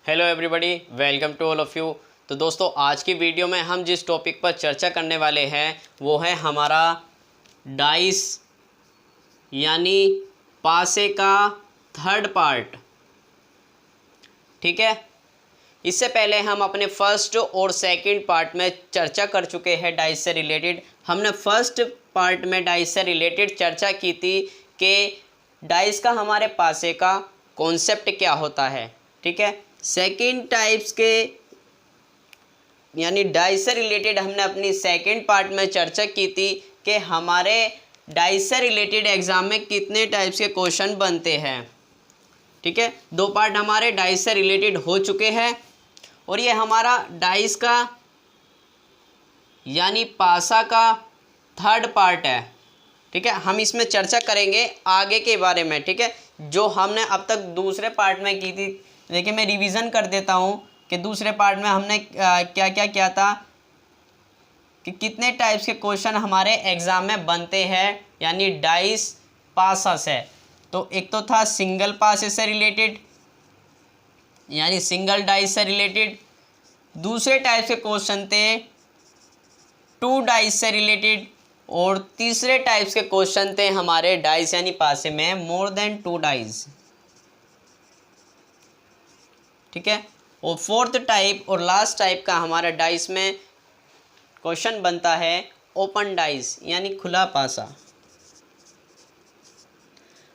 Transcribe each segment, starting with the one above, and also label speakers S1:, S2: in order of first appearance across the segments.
S1: Hello everybody, welcome to all of you. तो दोस्तों, आज की वीडियो में हम जिस टॉपिक पर चर्चा करने वाले हैं वो है हमारा डाइस यानी पासे का थर्ड पार्ट। ठीक है, इससे पहले हम अपने फर्स्ट और सेकंड पार्ट में चर्चा कर चुके हैं डाइस से रिलेटेड। हमने फर्स्ट पार्ट में डाइस से रिलेटेड चर्चा की थी कि डाइस का हमारे पासे का कॉन्सेप्ट क्या होता है। ठीक है, सेकंड टाइप्स के यानी डाइस से रिलेटेड हमने अपनी सेकंड पार्ट में चर्चा की थी कि हमारे डाइस से रिलेटेड एग्ज़ाम में कितने टाइप्स के क्वेश्चन बनते हैं। ठीक है, दो पार्ट हमारे डाइस से रिलेटेड हो चुके हैं और ये हमारा डाइस का यानी पासा का थर्ड पार्ट है। ठीक है, हम इसमें चर्चा करेंगे आगे के बारे में। ठीक है, जो हमने अब तक दूसरे पार्ट में की थी। देखिए, मैं रिवीजन कर देता हूँ कि दूसरे पार्ट में हमने क्या क्या किया था कि कितने टाइप्स के क्वेश्चन हमारे एग्ज़ाम में बनते हैं यानी डाइस पासा से। तो एक तो था सिंगल पास से रिलेटेड यानी सिंगल डाइस से रिलेटेड। दूसरे टाइप के क्वेश्चन थे टू डाइस से रिलेटेड और तीसरे टाइप्स के क्वेश्चन थे हमारे डाइस यानी पासे में मोर देन टू डाइस। ठीक है, और फोर्थ टाइप और लास्ट टाइप का हमारा डाइस में क्वेश्चन बनता है ओपन डाइस यानी खुला पासा।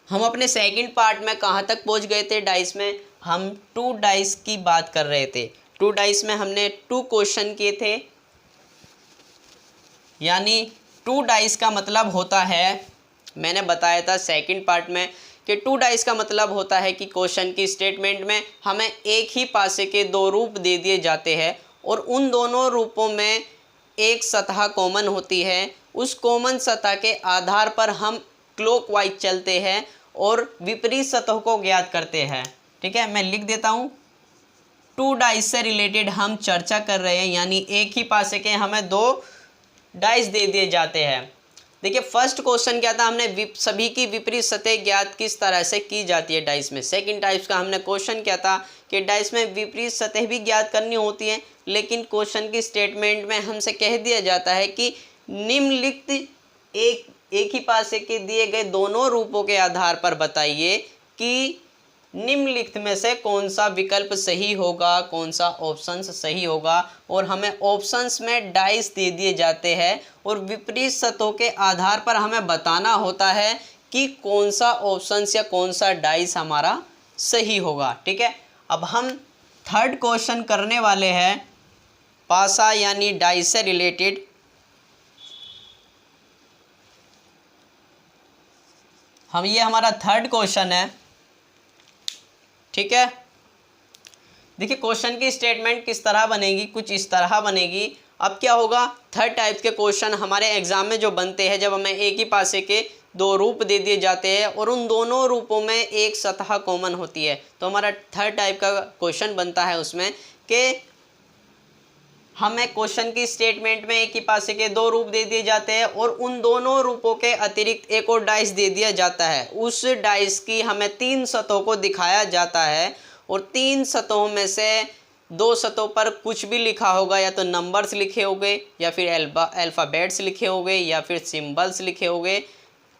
S1: हम अपने सेकंड पार्ट में कहाँ तक पहुँच गए थे डाइस में? हम टू डाइस की बात कर रहे थे। टू डाइस में हमने टू क्वेश्चन किए थे यानी टू डाइस का मतलब होता है, मैंने बताया था सेकंड पार्ट में कि टू डाइस का मतलब होता है कि क्वेश्चन की स्टेटमेंट में हमें एक ही पासे के दो रूप दे दिए जाते हैं और उन दोनों रूपों में एक सतह कॉमन होती है। उस कॉमन सतह के आधार पर हम क्लॉकवाइज चलते हैं और विपरीत सतह को ज्ञात करते हैं। ठीक है, मैं लिख देता हूँ। टू डाइस से रिलेटेड हम चर्चा कर रहे हैं यानी एक ही पासे के हमें दो डाइस दे दिए जाते हैं। देखिए, फर्स्ट क्वेश्चन क्या था, हमने सभी की विपरीत सतह ज्ञात किस तरह से की जाती है डाइस में। सेकंड टाइप्स का हमने क्वेश्चन क्या था कि डाइस में विपरीत सतह भी ज्ञात करनी होती है, लेकिन क्वेश्चन की स्टेटमेंट में हमसे कह दिया जाता है कि निम्नलिखित एक ही पासे के दिए गए दोनों रूपों के आधार पर बताइए कि निम्नलिखित में से कौन सा विकल्प सही होगा, कौन सा ऑप्शंस सही होगा। और हमें ऑप्शंस में डाइस दे दिए जाते हैं और विपरीत सतहों के आधार पर हमें बताना होता है कि कौन सा ऑप्शंस या कौन सा डाइस हमारा सही होगा। ठीक है, अब हम थर्ड क्वेश्चन करने वाले हैं पासा यानी डाइस से रिलेटेड। ये हमारा थर्ड क्वेश्चन है। ठीक है, देखिए क्वेश्चन की स्टेटमेंट किस तरह बनेगी, कुछ इस तरह बनेगी। अब क्या होगा, थर्ड टाइप के क्वेश्चन हमारे एग्जाम में जो बनते हैं जब हमें एक ही पासे के दो रूप दे दिए जाते हैं और उन दोनों रूपों में एक सतह कॉमन होती है, तो हमारा थर्ड टाइप का क्वेश्चन बनता है उसमें कि हमें क्वेश्चन की स्टेटमेंट में एक ही पासे के दो रूप दे दिए जाते हैं और उन दोनों रूपों के अतिरिक्त एक और डाइस दे दिया जाता है। उस डाइस की हमें तीन सतहों को दिखाया जाता है और तीन सतहों में से दो सतहों पर कुछ भी लिखा होगा, या तो नंबर्स लिखे होंगे या फिर अल्फ़ाबेट्स लिखे होंगे या फिर सिंबल्स लिखे होंगे,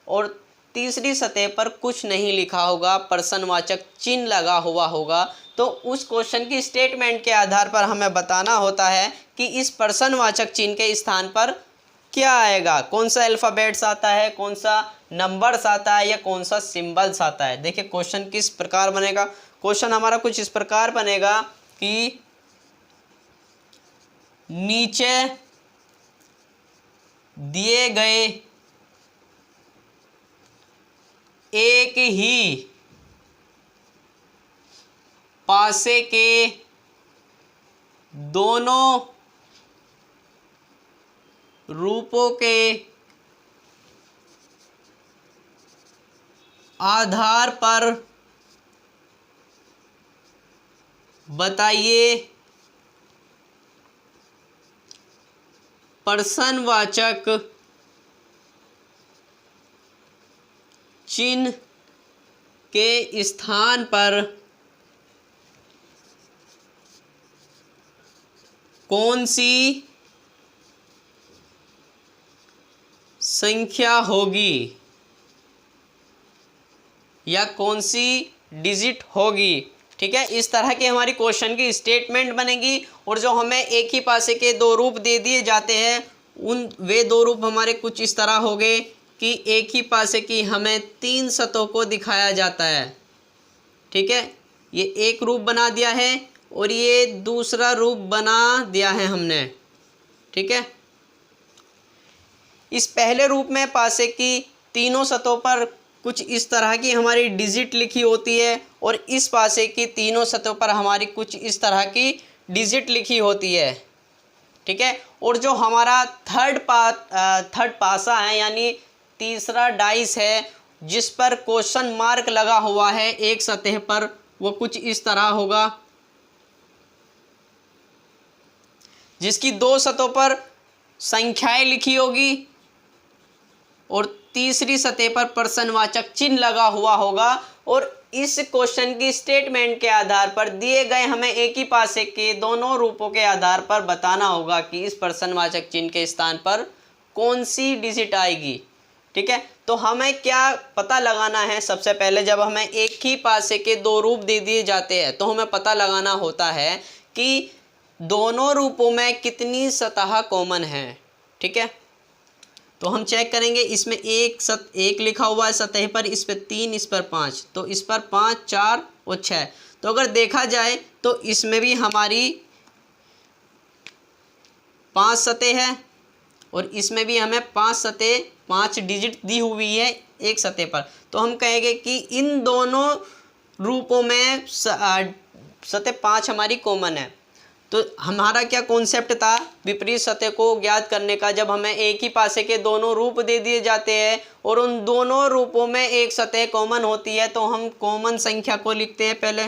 S1: और तीसरी सतह पर कुछ नहीं लिखा होगा, प्रश्नवाचक चिन्ह लगा हुआ होगा। तो उस क्वेश्चन की स्टेटमेंट के आधार पर हमें बताना होता है कि इस प्रश्नवाचक चिन्ह के स्थान पर क्या आएगा, कौन सा अल्फ़ाबेट्स आता है, कौन सा नंबर्स आता है या कौन सा सिंबल्स आता है। देखिए क्वेश्चन किस प्रकार बनेगा, क्वेश्चन हमारा कुछ इस प्रकार बनेगा कि नीचे दिए गए एक ही पासे के दोनों रूपों के आधार पर बताइए प्रश्नवाचक चिन्ह के स्थान पर कौन सी संख्या होगी या कौन सी डिजिट होगी। ठीक है, इस तरह की हमारी क्वेश्चन की स्टेटमेंट बनेगी। और जो हमें एक ही पासे के दो रूप दे दिए जाते हैं वे दो रूप हमारे कुछ इस तरह हो गए कि एक ही पासे की हमें 3 सतहों को दिखाया जाता है। ठीक है, ये एक रूप बना दिया है और ये दूसरा रूप बना दिया है हमने। ठीक है, इस पहले रूप में पासे की तीनों सतहों पर कुछ इस तरह की हमारी डिजिट लिखी होती है और इस पासे की तीनों सतहों पर हमारी कुछ इस तरह की डिजिट लिखी होती है। ठीक है, और जो हमारा थर्ड पासा है यानी तीसरा डाइस है जिस पर क्वेश्चन मार्क लगा हुआ है एक सतह पर, वो कुछ इस तरह होगा जिसकी दो सतहों पर संख्याएं लिखी होगी और तीसरी सतह पर प्रश्नवाचक चिन्ह लगा हुआ होगा। और इस क्वेश्चन की स्टेटमेंट के आधार पर दिए गए हमें एक ही पासे के दोनों रूपों के आधार पर बताना होगा कि इस प्रश्नवाचक चिन्ह के स्थान पर कौन सी डिजिट आएगी। ठीक है, तो हमें क्या पता लगाना है, सबसे पहले जब हमें एक ही पासे के दो रूप दे दिए जाते हैं तो हमें पता लगाना होता है कि दोनों रूपों में कितनी सतह कॉमन है। ठीक है, तो हम चेक करेंगे, इसमें एक लिखा हुआ है सतह पर, इस पर 3, इस पर 5, तो इस पर 5, 4 और 6। तो अगर देखा जाए तो इसमें भी हमारी 5 सतह है और इसमें भी हमें 5 सतह 5 डिजिट दी हुई है एक सतह पर। तो हम कहेंगे कि इन दोनों रूपों में सतह 5 हमारी कॉमन है। तो हमारा क्या कॉन्सेप्ट था विपरीत सतह को ज्ञात करने का, जब हमें एक ही पासे के दोनों रूप दे दिए जाते हैं और उन दोनों रूपों में एक सतह कॉमन होती है तो हम कॉमन संख्या को लिखते हैं पहले,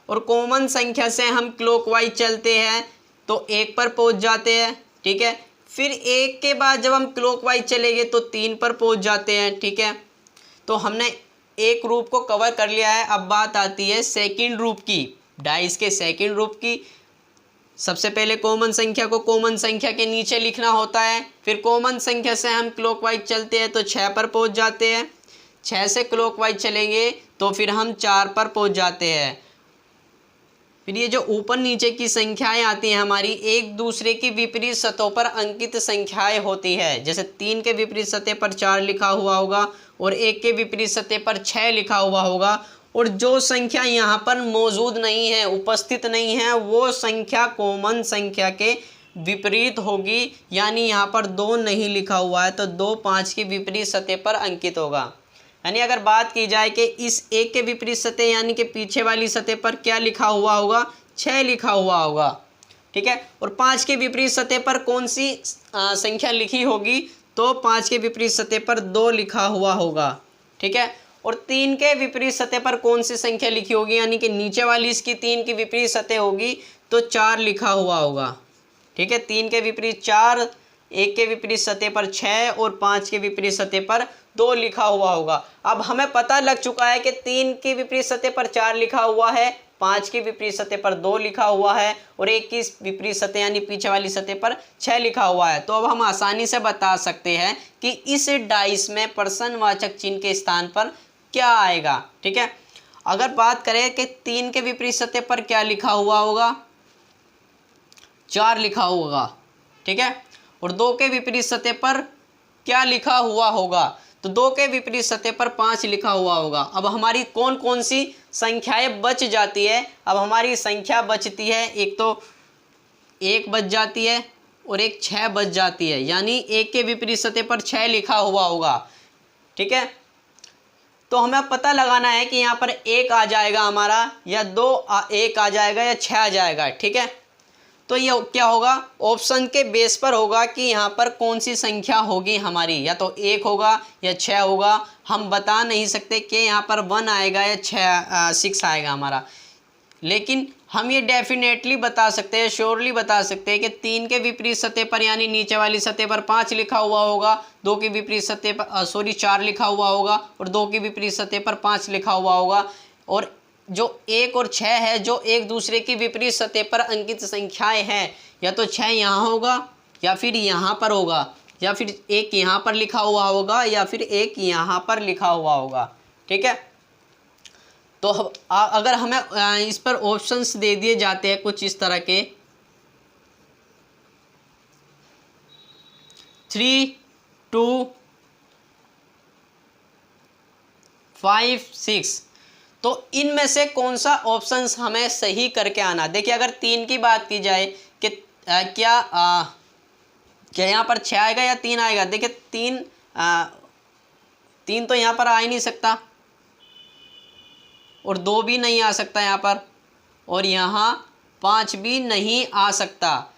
S1: और कॉमन संख्या से हम क्लॉकवाइज चलते हैं तो 1 पर पहुंच जाते हैं। ठीक है, फिर 1 के बाद जब हम क्लॉकवाइज चलेंगे तो 3 पर पहुंच जाते हैं। ठीक है, तो हमने एक रूप को कवर कर लिया है। अब बात आती है सेकंड रूप की, डाइस के सेकंड रूप की। सबसे पहले कॉमन संख्या को कॉमन संख्या के नीचे लिखना होता है, फिर कॉमन संख्या से हम क्लॉकवाइज चलते हैं तो 6 पर पहुंच जाते हैं, 6 से क्लॉकवाइज चलेंगे तो फिर हम 4 पर पहुंच जाते हैं। फिर ये जो ऊपर नीचे की संख्याएं आती हैं हमारी एक दूसरे की विपरीत सतहों पर अंकित संख्याएं होती है। जैसे 3 के विपरीत सतह पर 4 लिखा हुआ होगा और 1 के विपरीत सतह पर 6 लिखा हुआ होगा, और जो संख्या यहाँ पर मौजूद नहीं है, उपस्थित नहीं है, वो संख्या कॉमन संख्या के विपरीत होगी। यानी यहाँ पर 2 नहीं लिखा हुआ है तो 2 5 की विपरीत सतह पर अंकित होगा। यानी अगर बात की जाए कि इस 1 के विपरीत सतह यानी कि पीछे वाली सतह पर क्या लिखा हुआ होगा, 6 लिखा हुआ होगा। ठीक है, और 5 के विपरीत सतह पर कौन सी संख्या लिखी होगी, तो 5 के विपरीत सतह पर 2 लिखा हुआ होगा। ठीक है, और 3 के विपरीत सतह पर कौन सी संख्या लिखी होगी, यानी कि नीचे वाली इसकी 3 की विपरीत सतह होगी तो 4 लिखा हुआ होगा। ठीक है, 3 के विपरीत 4, 1 के विपरीत सतह पर 6 और 5 के विपरीत सतह पर 2 लिखा हुआ होगा। अब हमें पता लग चुका है कि 3 की विपरीत सतह पर 4 लिखा हुआ है, 5 की विपरीत सतह पर 2 लिखा हुआ है और 1 की विपरीत सतह यानी पीछे वाली सतह पर 6 लिखा हुआ है। तो अब हम आसानी से बता सकते हैं कि इस डाइस में प्रश्नवाचक चिन्ह के स्थान पर क्या आएगा। ठीक है, अगर बात करें कि 3 के विपरीत सतह पर क्या लिखा हुआ होगा, 4 लिखा होगा। ठीक है, और 2 के विपरीत सतह पर क्या लिखा हुआ होगा, तो 2 के विपरीत सतह पर 5 लिखा हुआ होगा। अब हमारी कौन कौन सी संख्याएं बच जाती है, अब हमारी संख्या बचती है, एक तो 1 बच जाती है और एक 6 बच जाती है, यानी 1 के विपरीत सतह पर 6 लिखा हुआ होगा। ठीक है, तो हमें पता लगाना है कि यहाँ पर 1 आ जाएगा हमारा या 1 आ जाएगा या 6 आ जाएगा। ठीक है, तो ये क्या होगा, ऑप्शन के बेस पर होगा कि यहाँ पर कौन सी संख्या होगी हमारी, या तो 1 होगा या 6 होगा। हम बता नहीं सकते कि यहाँ पर 1 आएगा या 6 आएगा हमारा, लेकिन हम ये डेफिनेटली बता सकते हैं, श्योरली बता सकते हैं कि 3 के विपरीत सतह पर यानी नीचे वाली सतह पर 5 लिखा हुआ होगा, 2 की विपरीत सतह पर 4 लिखा हुआ होगा और 2 की विपरीत सतह पर 5 लिखा हुआ होगा। और जो 1 और 6 है जो एक दूसरे की विपरीत सतह पर अंकित संख्याएं हैं, या तो 6 यहाँ होगा या फिर यहाँ पर होगा, या फिर 1 यहाँ पर लिखा हुआ होगा या फिर 1 यहाँ पर लिखा हुआ होगा। ठीक है, तो अगर हमें इस पर ऑप्शंस दे दिए जाते हैं कुछ इस तरह के 3, 2, 5, 6, तो इनमें से कौन सा ऑप्शंस हमें सही करके आना। देखिए अगर 3 की बात की जाए कि क्या यहाँ पर 6 आएगा या 3 आएगा। देखिए 3 तो यहाँ पर आ ही नहीं सकता और 2 भी नहीं आ सकता यहाँ पर, और यहाँ 5 भी नहीं आ सकता,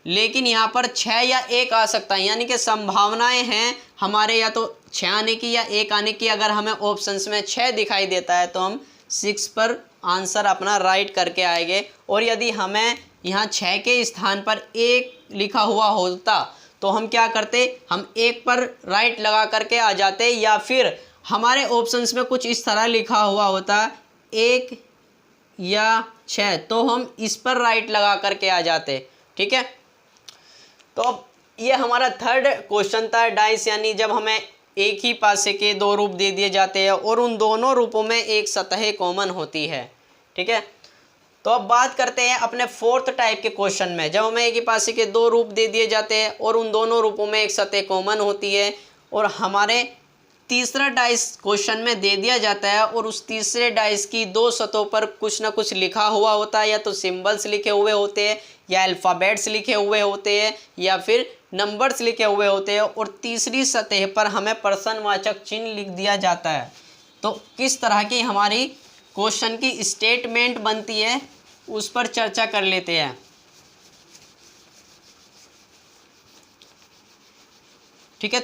S1: लेकिन यहाँ पर 6 या 1 आ सकता है। यानी कि संभावनाएं हैं हमारे या तो 6 आने की या 1 आने की। अगर हमें ऑप्शंस में 6 दिखाई देता है तो हम 6 पर आंसर अपना राइट करके आएंगे, और यदि हमें यहाँ 6 के स्थान पर 1 लिखा हुआ होता तो हम क्या करते, हम 1 पर राइट लगा करके आ जाते, या फिर हमारे ऑप्शंस में कुछ इस तरह लिखा हुआ होता 1 या 6 तो हम इस पर राइट लगा करके आ जाते। ठीक है, तो अब ये हमारा थर्ड क्वेश्चन था डाइस, यानी जब हमें एक ही पासे के 2 रूप दे दिए जाते हैं और उन दोनों रूपों में एक सतह कॉमन होती है। ठीक है, तो अब बात करते हैं अपने फोर्थ टाइप के क्वेश्चन में। जब हमें एक ही पासे के 2 रूप दे दिए जाते हैं और उन दोनों रूपों में एक सतह कॉमन होती है, और हमारे तीसरा डाइस क्वेश्चन में दे दिया जाता है और उस तीसरे डाइस की 2 सतहों पर कुछ ना कुछ लिखा हुआ होता है, या तो सिंबल्स लिखे हुए होते हैं या अल्फ़ाबेट्स लिखे हुए होते हैं या फिर नंबर्स लिखे हुए होते हैं, और तीसरी सतह पर हमें प्रश्नवाचक चिन्ह लिख दिया जाता है। तो किस तरह की हमारी क्वेश्चन की स्टेटमेंट बनती है उस पर चर्चा कर लेते हैं। ठीक है,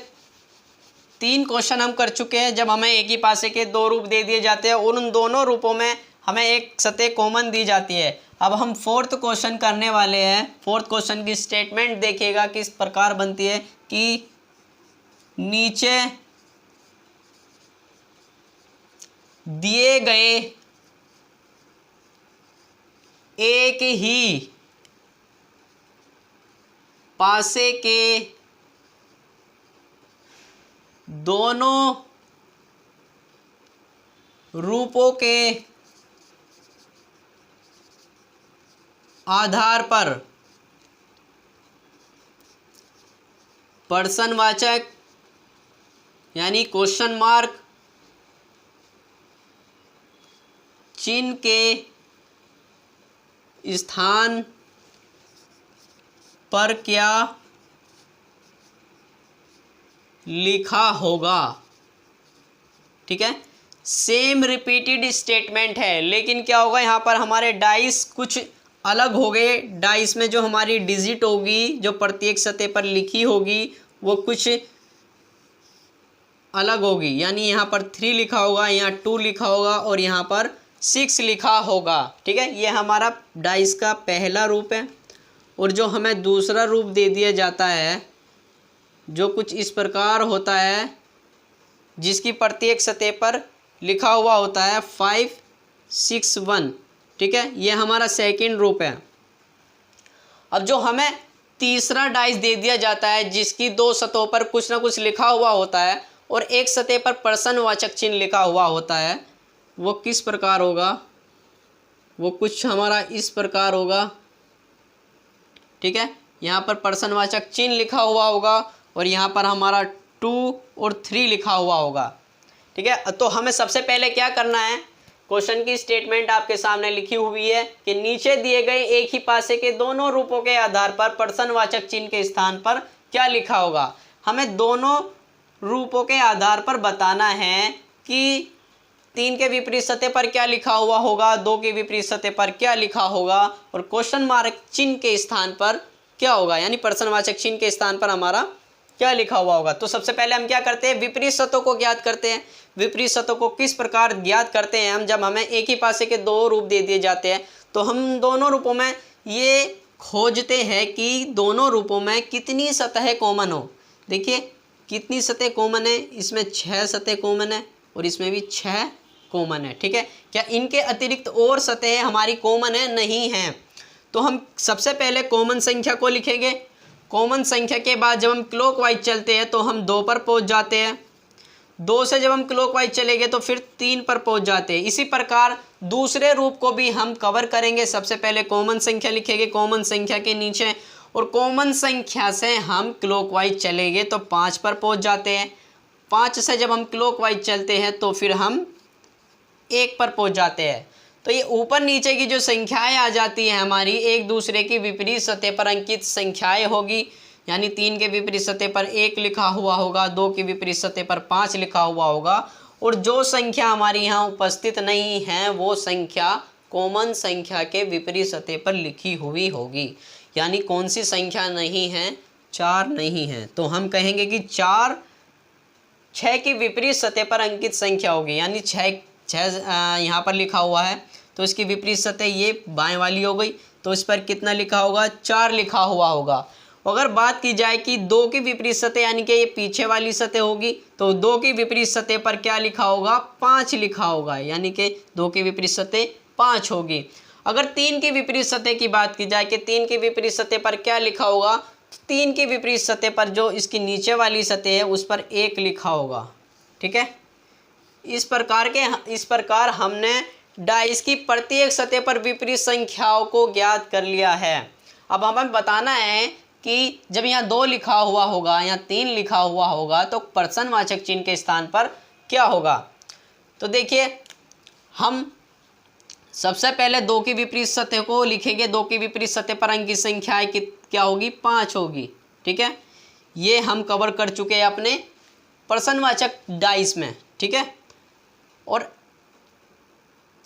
S1: 3 क्वेश्चन हम कर चुके हैं जब हमें एक ही पासे के 2 रूप दे दिए जाते हैं और उन दोनों रूपों में हमें एक सतह कॉमन दी जाती है। अब हम फोर्थ क्वेश्चन करने वाले हैं। फोर्थ क्वेश्चन की स्टेटमेंट देखिएगा किस प्रकार बनती है कि नीचे दिए गए एक ही पासे के दोनों रूपों के आधार पर प्रश्नवाचक यानी क्वेश्चन मार्क चिन्ह के स्थान पर क्या लिखा होगा। ठीक है, सेम रिपीटेड स्टेटमेंट है, लेकिन क्या होगा यहाँ पर हमारे डाइस कुछ अलग हो गए। डाइस में जो हमारी डिजिट होगी जो प्रत्येक सतह पर लिखी होगी वो कुछ अलग होगी, यानी यहाँ पर 3 लिखा होगा, यहाँ 2 लिखा होगा और यहाँ पर 6 लिखा होगा। ठीक है, ये हमारा डाइस का पहला रूप है। और जो हमें दूसरा रूप दे दिया जाता है जो कुछ इस प्रकार होता है, जिसकी प्रत्येक सतह पर लिखा हुआ होता है 5, 6, 1। ठीक है, ये हमारा सेकंड रूप है। अब जो हमें तीसरा डाइस दे दिया जाता है जिसकी 2 सतहों पर कुछ ना कुछ लिखा हुआ होता है और एक सतह पर प्रश्नवाचक चिन्ह लिखा हुआ होता है, वो किस प्रकार होगा, वो कुछ हमारा इस प्रकार होगा। ठीक है, यहाँ पर प्रश्नवाचक चिन्ह लिखा हुआ होगा और यहाँ पर हमारा 2 और 3 लिखा हुआ होगा। ठीक है, तो हमें सबसे पहले क्या करना है, क्वेश्चन की स्टेटमेंट आपके सामने लिखी हुई है कि नीचे दिए गए एक ही पासे के दोनों रूपों के आधार पर प्रश्नवाचक चिन्ह के स्थान पर क्या लिखा होगा। हमें दोनों रूपों के आधार पर बताना है कि 3 के विपरीत सतह पर क्या लिखा हुआ होगा, 2 के विपरीत सतह पर क्या लिखा होगा और क्वेश्चन मार्क चिन्ह के स्थान पर क्या होगा, यानी प्रश्नवाचक चिन्ह के स्थान पर हमारा क्या लिखा हुआ होगा। तो सबसे पहले हम क्या करते हैं, विपरीत सतहों को ज्ञात करते हैं। विपरीत सतहों को किस प्रकार ज्ञात करते हैं हम, जब हमें एक ही पासे के 2 रूप दे दिए जाते हैं तो हम दोनों रूपों में ये खोजते हैं कि दोनों रूपों में कितनी सतह कॉमन हो। देखिए कितनी सतह कॉमन है, इसमें 6 सतह कॉमन है और इसमें भी 6 कॉमन है। ठीक है, क्या इनके अतिरिक्त और सतह हमारी कॉमन है? नहीं है। तो हम सबसे पहले कॉमन संख्या को लिखेंगे। कॉमन संख्या के बाद जब हम क्लॉकवाइज चलते हैं तो हम 2 पर पहुंच जाते हैं। 2 से जब हम क्लॉकवाइज चलेंगे तो फिर 3 पर पहुंच जाते हैं। इसी प्रकार दूसरे रूप को भी हम कवर करेंगे। सबसे पहले कॉमन संख्या लिखेंगे कॉमन संख्या के नीचे, और कॉमन संख्या से हम क्लॉकवाइज चलेंगे तो 5 पर पहुंच जाते हैं। 5 से जब हम क्लॉकवाइज चलते हैं तो फिर हम 1 पर पहुंच जाते हैं। तो ये ऊपर नीचे की जो संख्याएं आ जाती हैं हमारी एक दूसरे की विपरीत सतह पर अंकित संख्याएं होगी। यानी 3 के विपरीत सतह पर 1 लिखा हुआ होगा, 2 के विपरीत सतह पर 5 लिखा हुआ होगा, और जो संख्या हमारी यहाँ उपस्थित नहीं है वो संख्या कॉमन संख्या के विपरीत सतह पर लिखी हुई होगी। यानी कौन सी संख्या नहीं है? 4 नहीं है। तो हम कहेंगे कि 4 6 की विपरीत सतह पर अंकित संख्या होगी। यानी 6 यहाँ पर लिखा हुआ है तो इसकी विपरीत सतह ये बाएं वाली हो गई, तो इस पर कितना लिखा होगा? 4 लिखा हुआ होगा। अगर बात की जाए कि 2 की विपरीत सतह यानी कि ये पीछे वाली सतह होगी, तो 2 की विपरीत सतह पर क्या लिखा होगा? 5 लिखा होगा। यानी कि 2 की विपरीत सतह 5 होगी। अगर 3 की विपरीत सतह की बात की जाए कि 3 की विपरीत सतह पर क्या लिखा होगा? 3 की विपरीत सतह पर जो इसकी नीचे वाली सतह है उस पर 1 लिखा होगा। ठीक है, इस प्रकार हमने डाइस की प्रत्येक सतह पर विपरीत संख्याओं को ज्ञात कर लिया है। अब हमें बताना है कि जब यहाँ 2 लिखा हुआ होगा या 3 लिखा हुआ होगा तो प्रश्नवाचक चिन्ह के स्थान पर क्या होगा। तो देखिए, हम सबसे पहले 2 की विपरीत सतह को लिखेंगे। 2 की विपरीत सतह पर अंकित संख्याएं क्या होगी? 5 होगी। ठीक है, ये हम कवर कर चुके हैं अपने प्रश्नवाचक डाइस में। ठीक है, और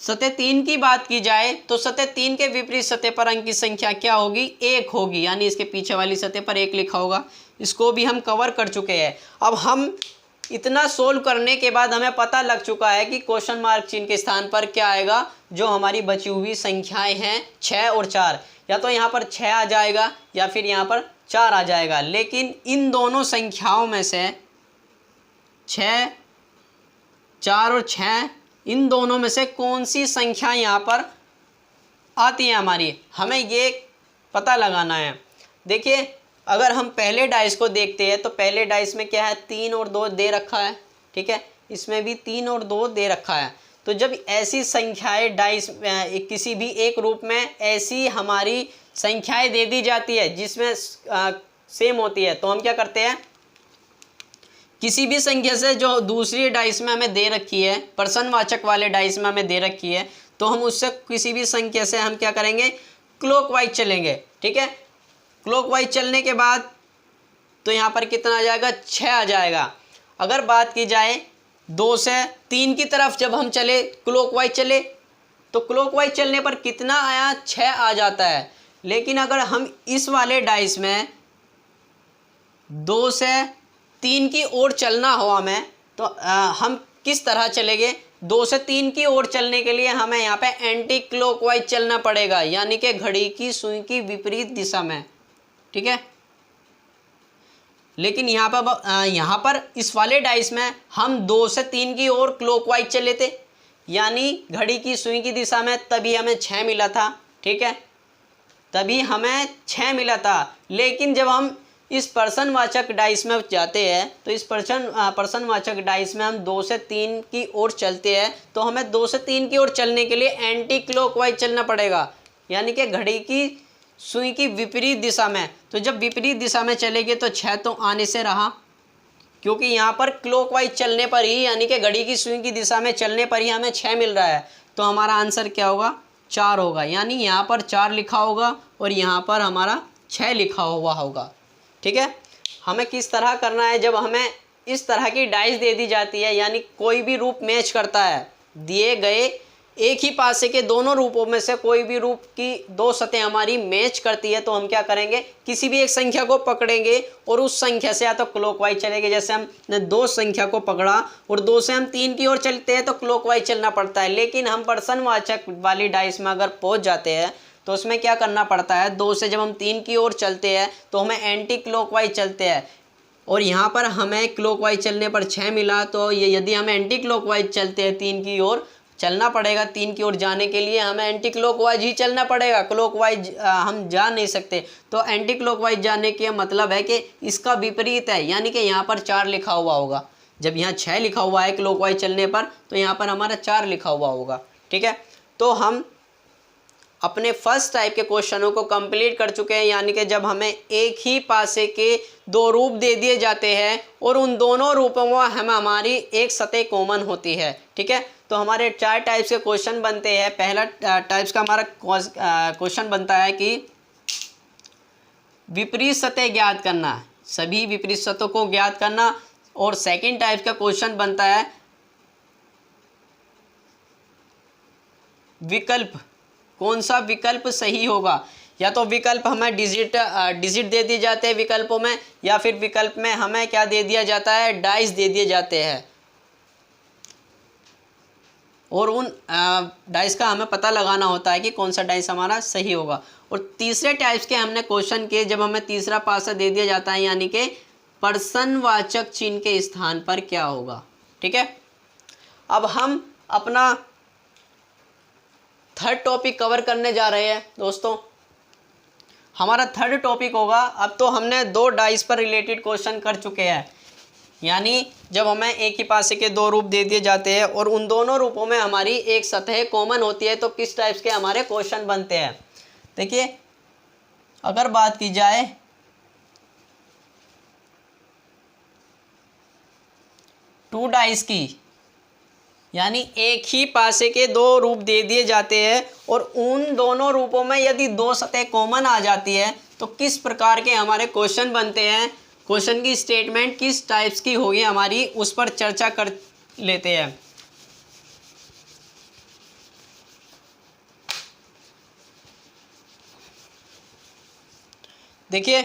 S1: सतह 3 की बात की जाए तो सतह 3 के विपरीत सतह पर अंकित संख्या क्या होगी? 1 होगी। यानी इसके पीछे वाली सतह पर 1 लिखा होगा। इसको भी हम कवर कर चुके हैं। अब हम इतना सोल्व करने के बाद हमें पता लग चुका है कि क्वेश्चन मार्क चिन्ह के स्थान पर क्या आएगा? जो हमारी बची हुई संख्याएं हैं 6 और 4, या तो यहाँ पर 6 आ जाएगा या फिर यहाँ पर 4 आ जाएगा। लेकिन इन दोनों संख्याओं में से 6, 4 और 6, इन दोनों में से कौन सी संख्या यहाँ पर आती है हमारी, हमें ये पता लगाना है। देखिए, अगर हम पहले डाइस को देखते हैं तो पहले डाइस में क्या है? 3 और 2 दे रखा है। ठीक है, इसमें भी 3 और 2 दे रखा है। तो जब ऐसी संख्याएं डाइस किसी भी एक रूप में ऐसी हमारी संख्याएं दे दी जाती है जिसमें सेम होती है, तो हम क्या करते हैं? किसी भी संख्या से जो दूसरी डाइस में हमें दे रखी है, प्रश्नवाचक वाले डाइस में हमें दे रखी है, तो हम उससे किसी भी संख्या से हम क्या करेंगे? क्लॉकवाइज चलेंगे। ठीक है, क्लॉकवाइज चलने के बाद तो यहाँ पर कितना आ जाएगा? 6 आ जाएगा। अगर बात की जाए 2 से 3 की तरफ जब हम चले, क्लॉकवाइज चले, तो क्लॉकवाइज चलने पर कितना आया? 6 आ जाता है। लेकिन अगर हम इस वाले डाइस में 2 से 3 की ओर चलना हो हमें, तो हम किस तरह चलेंगे? 2 से 3 की ओर चलने के लिए हमें यहाँ पे एंटी क्लॉकवाइज चलना पड़ेगा, यानी कि घड़ी की सुई की विपरीत दिशा में। ठीक है, लेकिन यहाँ पर इस वाले डाइस में हम 2 से 3 की ओर क्लॉकवाइज चले थे, यानी घड़ी की सुई की दिशा में, तभी हमें 6 मिला था। ठीक है, तभी हमें 6 मिला था। लेकिन जब हम इस प्रश्नवाचक डाइस में जाते हैं तो इस प्रश्नवाचक डाइस में हम 2 से 3 की ओर चलते हैं, तो हमें 2 से 3 की ओर चलने के लिए एंटी क्लॉकवाइज चलना पड़ेगा, यानी कि घड़ी की सुई की विपरीत दिशा में। तो जब विपरीत दिशा में चलेंगे तो 6 तो आने से रहा, क्योंकि यहाँ पर क्लॉकवाइज चलने पर ही, यानी कि घड़ी की सुई की दिशा में चलने पर ही हमें 6 मिल रहा है। तो हमारा आंसर क्या होगा? 4 होगा। यानी यहाँ पर 4 लिखा होगा और यहाँ पर हमारा 6 लिखा हुआ होगा। ठीक है, हमें किस तरह करना है? जब हमें इस तरह की डाइस दे दी जाती है, यानी कोई भी रूप मैच करता है, दिए गए एक ही पासे के दोनों रूपों में से कोई भी रूप की 2 सतह हमारी मैच करती है, तो हम क्या करेंगे? किसी भी एक संख्या को पकड़ेंगे और उस संख्या से या तो क्लॉकवाइज चलेंगे। जैसे हमने 2 संख्या को पकड़ा और 2 से हम 3 की ओर चलते हैं तो क्लॉकवाइज चलना पड़ता है। लेकिन हम प्रश्नवाचक वाली डाइस में अगर पहुंच जाते हैं तो उसमें क्या करना पड़ता है? 2 से जब हम 3 की ओर चलते हैं तो हमें एंटी क्लॉकवाइज चलते हैं, और यहाँ पर हमें क्लॉकवाइज चलने पर 6 मिला। तो ये यदि हम एंटी क्लॉकवाइज चलते हैं 3 की ओर चलना पड़ेगा 3 की ओर जाने के लिए हमें एंटी क्लॉकवाइज ही चलना पड़ेगा, क्लॉकवाइज हम जा नहीं सकते। तो एंटी क्लॉकवाइज जाने का मतलब है कि इसका विपरीत है, यानी कि यहाँ पर 4 लिखा हुआ होगा। जब यहाँ 6 लिखा हुआ है क्लॉकवाइज चलने पर, तो यहाँ पर हमारा 4 लिखा हुआ होगा। ठीक है, तो हम अपने फर्स्ट टाइप के क्वेश्चनों को कंप्लीट कर चुके हैं, यानी कि जब हमें एक ही पासे के 2 रूप दे दिए जाते हैं और उन दोनों रूपों में हमारी एक सतह कॉमन होती है। ठीक है, तो हमारे 4 टाइप्स के क्वेश्चन बनते हैं। पहला टाइप्स का हमारा क्वेश्चन बनता है कि विपरीत सतह ज्ञात करना, सभी विपरीत सतहों को ज्ञात करना। और सेकंड टाइप का क्वेश्चन बनता है विकल्प, कौन सा विकल्प सही होगा। या तो विकल्प हमें डिजिट दे दिए जाते हैं विकल्पों में, या फिर विकल्प में हमें क्या दे दिया जाता है, डाइस दे दिए जाते हैं। और उन डाइस का हमें पता लगाना होता है कि कौन सा डाइस हमारा सही होगा। और तीसरे टाइप्स के हमने क्वेश्चन किए जब हमें तीसरा पासा दे दिया जाता है, यानी कि प्रश्नवाचक चिन्ह के स्थान पर क्या होगा। ठीक है, अब हम अपना थर्ड टॉपिक कवर करने जा रहे हैं दोस्तों। हमारा थर्ड टॉपिक होगा, अब तो हमने 2 डाइस पर रिलेटेड क्वेश्चन कर चुके हैं, यानी जब हमें एक ही पासे के 2 रूप दे दिए जाते हैं और उन दोनों रूपों में हमारी एक सतह कॉमन होती है, तो किस टाइप्स के हमारे क्वेश्चन बनते हैं। देखिए, अगर बात की जाए 2 डाइस की, यानी एक ही पासे के 2 रूप दे दिए जाते हैं और उन दोनों रूपों में यदि 2 सतह कॉमन आ जाती है, तो किस प्रकार के हमारे क्वेश्चन बनते हैं, क्वेश्चन की स्टेटमेंट किस टाइप्स की होगी हमारी, उस पर चर्चा कर लेते हैं। देखिए,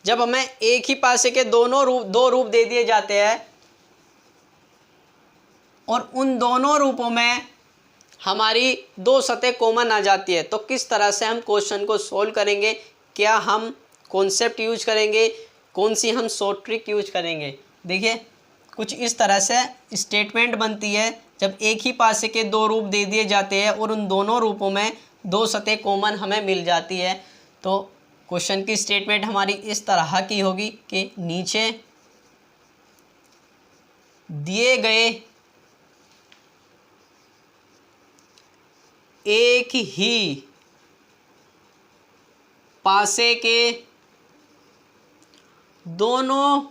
S1: जब हमें एक ही पासे के 2 रूप दे दिए जाते हैं और उन दोनों रूपों में हमारी 2 सतह कॉमन आ जाती है, तो किस तरह से हम क्वेश्चन को सोल्व करेंगे, क्या हम कॉन्सेप्ट यूज करेंगे, कौन सी हम शॉर्ट ट्रिक यूज करेंगे। देखिए, कुछ इस तरह से स्टेटमेंट बनती है, जब एक ही पासे के 2 रूप दे दिए जाते हैं और उन दोनों रूपों में 2 सतह कॉमन हमें मिल जाती है, तो क्वेश्चन की स्टेटमेंट हमारी इस तरह की होगी कि नीचे दिए गए एक ही पासे के दोनों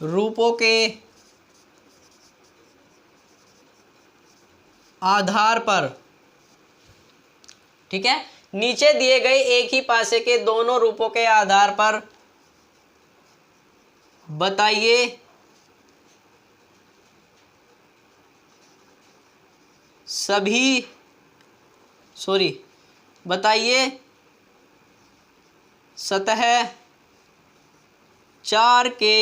S1: रूपों के आधार पर, ठीक है, नीचे दिए गए एक ही पासे के दोनों रूपों के आधार पर बताइए बताइए सतह 4 के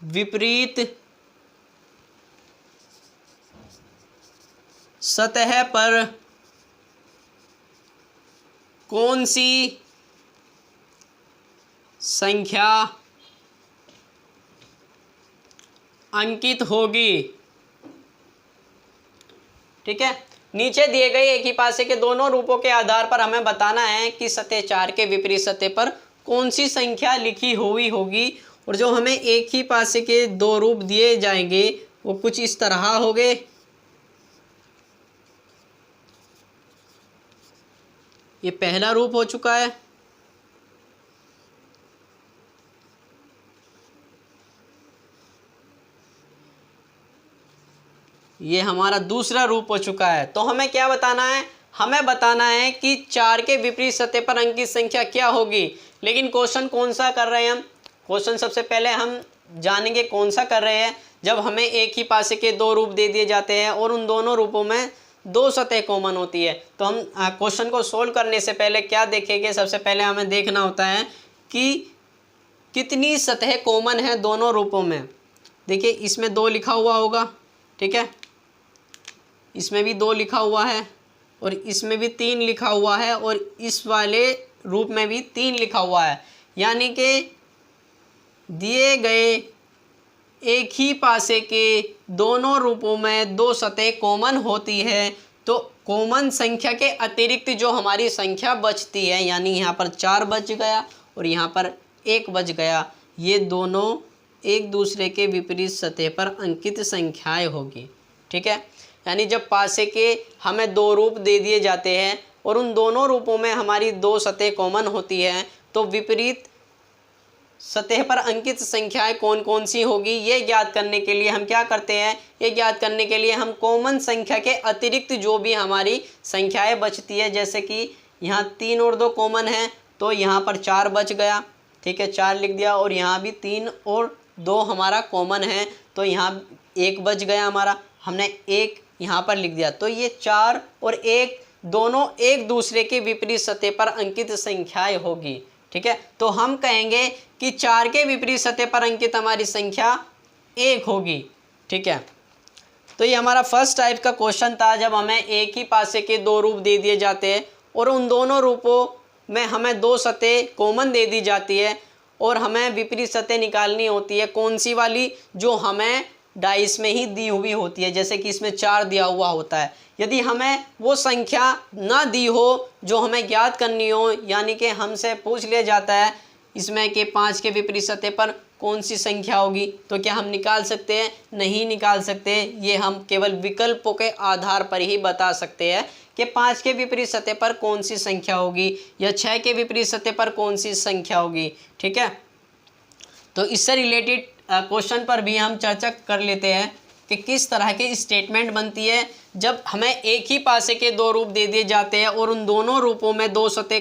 S1: विपरीत सतह पर कौन सी संख्या अंकित होगी। ठीक है, नीचे दिए गए एक ही पासे के दोनों रूपों के आधार पर हमें बताना है कि सतह 4 के विपरीत सतह पर कौन सी संख्या लिखी हुई होगी। और जो हमें एक ही पासे के 2 रूप दिए जाएंगे वो कुछ इस तरह होंगे। ये पहला रूप हो चुका है। ये हमारा दूसरा रूप हो चुका है। तो हमें क्या बताना है, हमें बताना है कि 4 के विपरीत सतह पर अंकित संख्या क्या होगी। लेकिन क्वेश्चन कौन सा कर रहे हैं हम, क्वेश्चन सबसे पहले हम जानेंगे कौन सा कर रहे हैं, जब हमें एक ही पासे के 2 रूप दे दिए जाते हैं और उन दोनों रूपों में 2 सतह कॉमन होती है। तो हम क्वेश्चन को सोल्व करने से पहले क्या देखेंगे, सबसे पहले हमें देखना होता है कि कितनी सतह कॉमन है दोनों रूपों में। देखिए, इसमें 2 लिखा हुआ होगा, ठीक है, इसमें भी 2 लिखा हुआ है और इसमें भी 3 लिखा हुआ है और इस वाले रूप में भी 3 लिखा हुआ है। यानी कि दिए गए एक ही पासे के दोनों रूपों में दो सतह कॉमन होती है, तो कॉमन संख्या के अतिरिक्त जो हमारी संख्या बचती है, यानी यहाँ पर 4 बच गया और यहाँ पर 1 बच गया, ये दोनों एक दूसरे के विपरीत सतह पर अंकित संख्याएं होगी। ठीक है, यानी जब पासे के हमें दो रूप दे दिए जाते हैं और उन दोनों रूपों में हमारी दो सतह कॉमन होती है, तो विपरीत सतह पर अंकित संख्याएं कौन कौन सी होगी, ये ज्ञात करने के लिए हम क्या करते हैं, ये ज्ञात करने के लिए हम कॉमन संख्या के अतिरिक्त जो भी हमारी संख्याएं बचती है, जैसे कि यहाँ 3 और 2 कॉमन है, तो यहाँ पर 4 बच गया। ठीक है, 4 लिख दिया, और यहाँ भी 3 और 2 हमारा कॉमन है, तो यहाँ 1 बच गया हमारा, हमने 1 यहाँ पर लिख दिया। तो ये 4 और 1 दोनों एक दूसरे के विपरीत सतह पर अंकित संख्याएं होगी। ठीक है, तो हम कहेंगे कि 4 के विपरीत सतह पर अंकित हमारी संख्या 1 होगी। ठीक है, तो ये हमारा फर्स्ट टाइप का क्वेश्चन था, जब हमें एक ही पासे के दो रूप दे दिए जाते हैं और उन दोनों रूपों में हमें दो सतह कॉमन दे दी जाती है और हमें विपरीत सतह निकालनी होती है। कौन सी वाली, जो हमें डाइस में ही दी हुई होती है, जैसे कि इसमें 4 दिया हुआ होता है। यदि हमें वो संख्या ना दी हो जो हमें ज्ञात करनी हो, यानी कि हमसे पूछ लिया जाता है इसमें कि 5 के विपरीत सतह पर कौन सी संख्या होगी, तो क्या हम निकाल सकते हैं? नहीं निकाल सकते। ये हम केवल विकल्पों के आधार पर ही बता सकते हैं कि 5 के विपरीत सतह पर कौन सी संख्या होगी या 6 के विपरीत सतह पर कौन सी संख्या होगी। ठीक है, तो इससे रिलेटेड क्वेश्चन पर भी हम चर्चा कर लेते हैं कि किस तरह की स्टेटमेंट बनती है जब हमें एक ही पासे के दो रूप दे दिए जाते हैं और उन दोनों रूपों में दो सतह